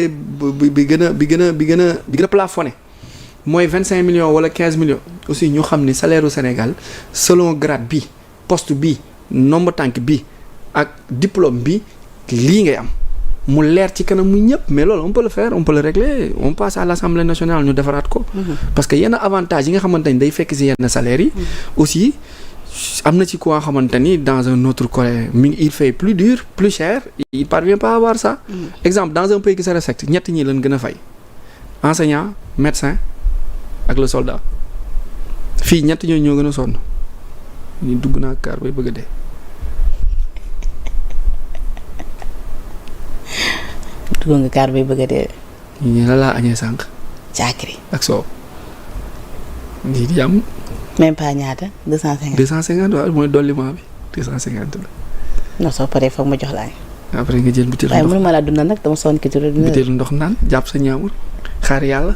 bi gën a plafonné mooy 25 millions wala 15 millions aussi ñu xam ni salaire u Sénégal selon grade bi poste bi nombre tànk bi ak diplôme bi lii ngay am mu leer ci kanam mu ñëpp mais loolu on peut le faire on peut le régler on passe à l'Assemblée nationale ñu defaraat ko. parce que yenn avantages yi nga xamante ni day fekk ci yenn salaires yi. aussi am na ci koo xamante ni dans un autre côté il fait plus dur plus cher il parvient pas à avoir ça. exemple dans un pays qui se respecte ñett ñi lañ gën a fay enseignant médecin ak le soldat fii ñett ñooñu ñoo gën a sonn ñu dugg naa kaar bay bëgg a dee. dugg nga kaar bay bëgg a dee. ñu la laa añee sànq. caakiri ak soow. lii di am. même pas ñaata 250. 250 waaw mooy dolliment bi 250 la. non soo paree foog ma jox la après nga jël butéelu ndox waaye mënuma laa dundal nag dama sonn ki tudd. butéelu ndox naan jàpp sa ñaamur xaar yàlla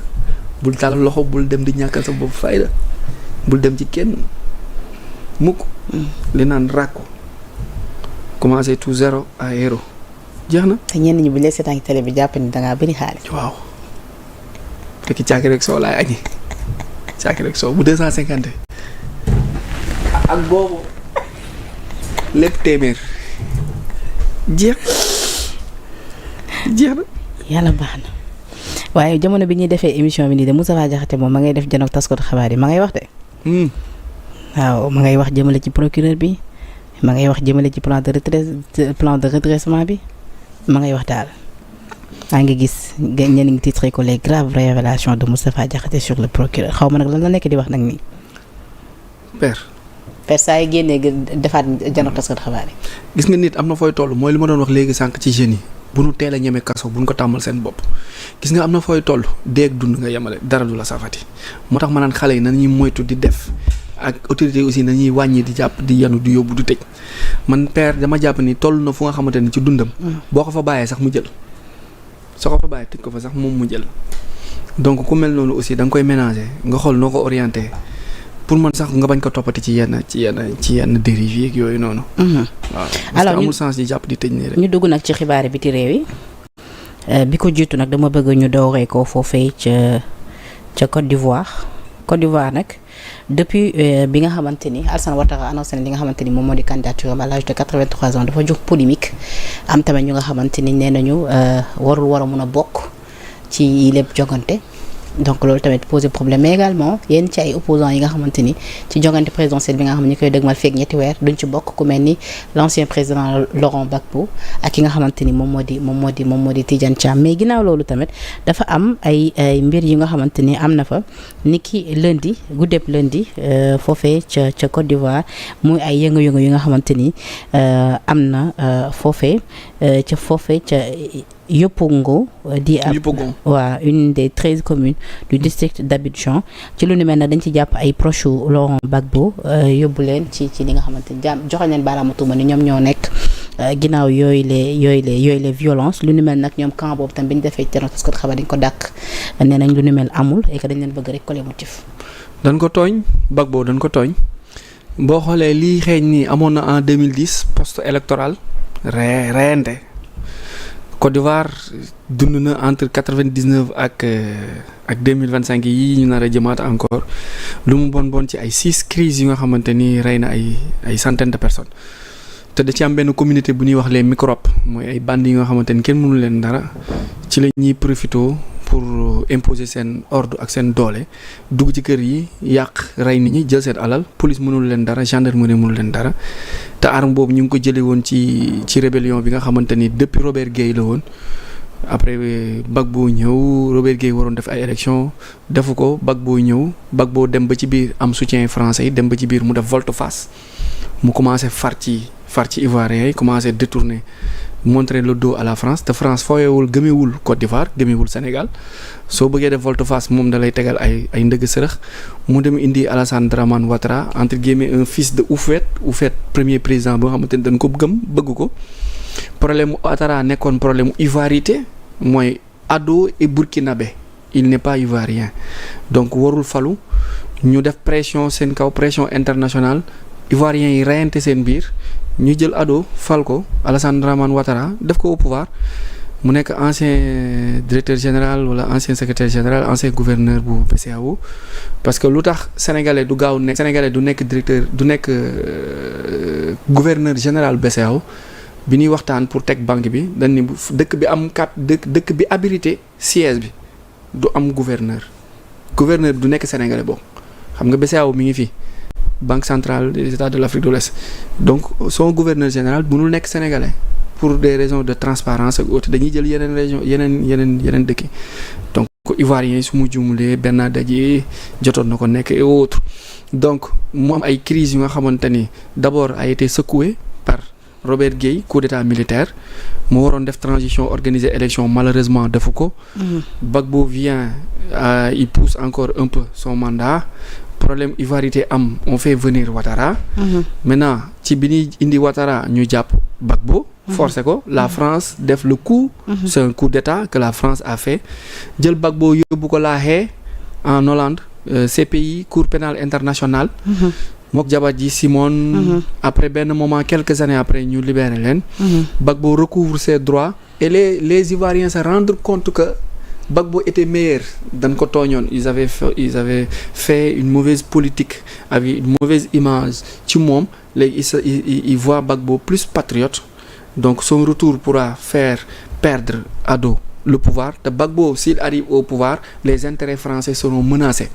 bul taal loxo bul dem di ñàkkal sa bopp fayda bul dem ci kenn mukk li naan ràkku commencé tout zéro à héros jeex na. te ñenn ñi bu ñu lay seetaan ci télé bi jàpp ni dangaa bëri xaalis. waaw fekk caaki rek soo laay añi caaki rek soo bu 250 ak boobu lépp téeméer jeex na. yàlla baax na waaye jamono bi ñuy defee émission bi nii de Moustapha Diakhaté moom ma ngay def janook taskatu xabaar yi ma ngay wax de. waaw ma ngay wax jëmale ci procureur bi ma ngay wax jëmale ci plan de redressement bi ma ngay wax daal. maa ngi gis ñenn ngi titré ko les graves révélations de Moustapha Diakhaté sur le procureur xaw ma nag lan la nekk di wax nag nii. père saa yi génnee defaat janook taskatu xabaar yi. gis nga nit am na fooy toll mooy li ma doon wax léegi sànq ci jeunes yi bu nu teel a ñeme kaso bu nu ko tàmmal seen bopp gis nga am na fooy toll déeg dund nga yemale dara du la safati moo tax ma naan xale yi nañuy moytu di def ak autorité yi aussi nañuy wàññi di jàpp di yanu di yóbbu du tëj man père dama jàpp ni toll na fu nga xamante ni ci dundam. boo ko fa bàyyee sax mu jël soo ko fa bàyyee tëj ko fa sax moom mu jël donc ku mel noonu aussi da nga koy ménager nga xool noo ko orienté pour man sax nga bañ ko toppati ci yenn dérive yi ak yooyu noonu. waaw parce que amul sens di jàpp di tëj nii rek. ñu dugg nag ci xibaari biti réew yi bi ko jiitu nag dama bëgg ñu dooree ko foofee ca Côte d'Ivoire nag depuis bi nga xamante ni Alassane Ouattara annoncé na li nga xamante ni moom moo di candidature à l'âge de 83 ans dafa jóg polémique am tamit ñu nga xamante ni nee nañu warul war a mun a bokk ci lépp jogante. donc loolu tamit posé problème mais également yenn ci ay opposants yi nga xamante ni ci jogante présidentielle bi nga xam ne ñu koy dëgmal feeg ñetti weer duñ ci bokk ku mel ni l'ancien président Laurent Gbagbo ak ki nga xamante ni moom moo di Tidjane Thiam mais ginnaaw loolu tamit dafa am ay mbir yi nga xamante ni am na fa niki lundi guddeeb lundi foofee ca Côte d'Ivoire muy ay yëngu-yëngu yi nga xamante ni am na foofee ca Yopougon di ab waa une des 13 communes du district d'Abidjan ci lu ni mel na dañ ci jàpp ay proche Laurent Gbagbo yóbbu leen ci li nga xamante ni joxoñ leen baaraamu tuuma ni ñoom ñoo nekk ginnaaw yooyu les violences lu ni mel nag ñoom camp boobu tam bi ñu defee terrain parce que xabar dañ ko dàq nee nañ lu ni mel amul et que dañ leen bëgg rek coller motif. dañ ko tooñ Gbagbo dañ ko tooñ boo xoolee lii xeeñ nii amoon na en 2010 post électoral reyante Côte d'Ivoire dund na entre 99 ak 2025 yi ñu nar a jëmaat encore lu mu bon ci ay 6 crises yi nga xamante ni rey na ay centaines de personnes te da ci am benn communauté bu ñuy wax les microbes mooy ay bandes yi nga xamante ni kenn mënu leen dara ci la ñuy profité pour imposer seen ordre ak seen doole dugg ci kër yi yàq rey nit ñi jël seen alal police mënul leen dara gendarmerie mënul leen dara te arme boobu ñu ngi ko jëlee woon ci rébellion bi nga xamante ni depuis Robert Gueye la woon après Gbagbo ñëw Robert Gueye waroon def ay élection defu ko Gbagbo ñëw Gbagbo dem ba ci biir am soutien français yi dem ba ci biir mu def volte-face mu commencé far ci ivoiriens yi commencé détourner montrer le dos à la France te France fooyewul gëmewul Côte d'Ivoire gëmewul Sénégal soo bëggee def volte-face moom da lay tegal ay ndëgg sërëx mu dem indi Alassane Dramane Ouattara entre guillemets un fils de Houphouët premier président boo xamante ni dañ ko bëgg ko problème mu Ouattara nekkoon problème mu ivoirité mooy ado et burkinabé il n'est pas ivoirien donc warul falu ñu def pression seen kaw pression internationale ivoiriens yi reyante seen biir ñu jël ado fal ko Alassane Dramane Ouattara def ko au pouvoir mu nekk ancien directeur général wala ancien secrétaire général ancien gouverneur bu BCEAO parce que lu tax sénégalais du nekk directeur du nekk gouverneur général BCEAO bi ñuy waxtaan pour teg banque bi dañ ni dëkk bi habilité siège bi du am gouverneur du nekk sénégalais boobu xam nga BCEAO mi ngi fii Banque centrale des États de l'Afrique de l'Ouest donc son gouverneur général mënul nekk sénégalais pour des raisons de transparence ak autres dañuy jël yeneen région yeneen dëkk donc ivoirien yi su mu jumulee benn daje jotoon na ko nekk et autres donc mu am ay crises yu nga xamante ni d'abord a été secoué par Robert Gueye coup d'état militaire mu waroon def transition organiser élection malheureusement defu ko. Gbagbo vient il pousse encore un peu son mandat. Problème ivoirité am on fait venir Ouattara. Maintenant ci bi ñuy indi Ouattara ñu jàpp Gbagbo. forcé ko la France def le coup. C'est un coup d'état que la France a fait jël Gbagbo yóbbu ko La Haye en Hollande CPI Cour pénale internationale. mook jabar ji Simone. après benn moment quelques années après ñu libéré leen. Gbagbo recouvre ses droits et les Ivoiriens se rendent compte que Gbagbo était meilleur dañ ko tooñoon ils avaient fait une mauvaise politique avec une mauvaise image ci moom léegi ils voient Gbagbo plus patriote donc son retour pourra faire perdre Ado le pouvoir te Gbagbo s'il arrive au pouvoir les intérêts français seront menacés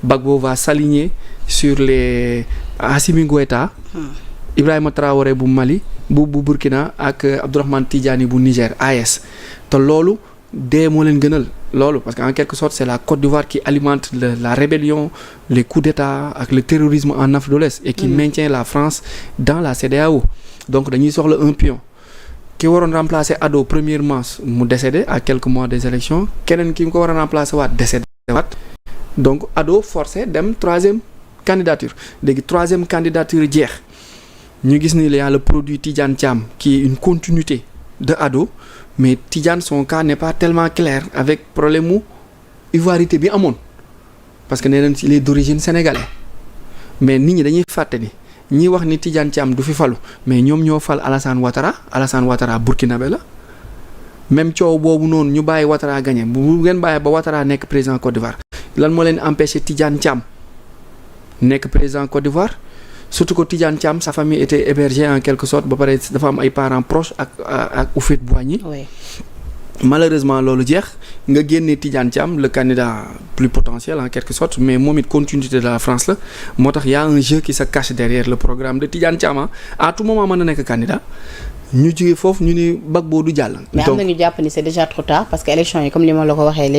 Gbagbo va s'aligner sur les Assimi Goïta Ibrahima Traoré bu Mali bu Burkina ak Abdourahmane Tidiane bu Niger AS te loolu dee moo leen gënal loolu parce que en quelque sorte c'est la Côte d'Ivoire qui alimente la rébellion les coups d'État ak le terrorisme en Afrique de l'Ouest et qui maintient la France dans la CEDEAO donc dañuy soxla un pion ki waroon remplacer Ado premièrement mu décédé à quelques mois des élections keneen ki mu ko war a remplacer waat décédé waat donc Ado forcé dem troisième candidature léegi troisième candidature jeex ñu gis ni il y a le produit Tidiane Thiam qui est une continuité de Ado mais Tidiane son cas n'est pas tellement clair avec problème mu ivoirité bi amoon parce que nee nañ il est d'origine sénégalaise mais nit ñi dañuy fàtte ni ñi wax ni Tidiane Thiam du fi falu mais ñoom ñoo fal Alassane Ouattara burkinabé la même coow boobu noonu ñu bàyyi Ouattara gagné bu ngeen bàyyi ba Ouattara nekk président Côte d'Ivoire lan moo leen empêché Tidiane Thiam nekk président Côte d'Ivoire surtout que Tidiane Thiam sa famille était hébergée en quelque sorte ba pare dafa am ay parents proches ak Houphouët-Boigny. Oui. Malheureusement loolu jeex nga génne Tidiane Thiam le candidat plus potentiel en quelque sorte mais moom it continuité de la France la moo tax y a un jeu qui se cache derrière le programme de Tidiane Thiam à tout moment mën na nekk candidat ñu jógee foofu ñu ni Gbagbo du jàll. mais am na ñu jàpp ni c'est déjà trop tard parce que élection yi comme li ma la ko waxee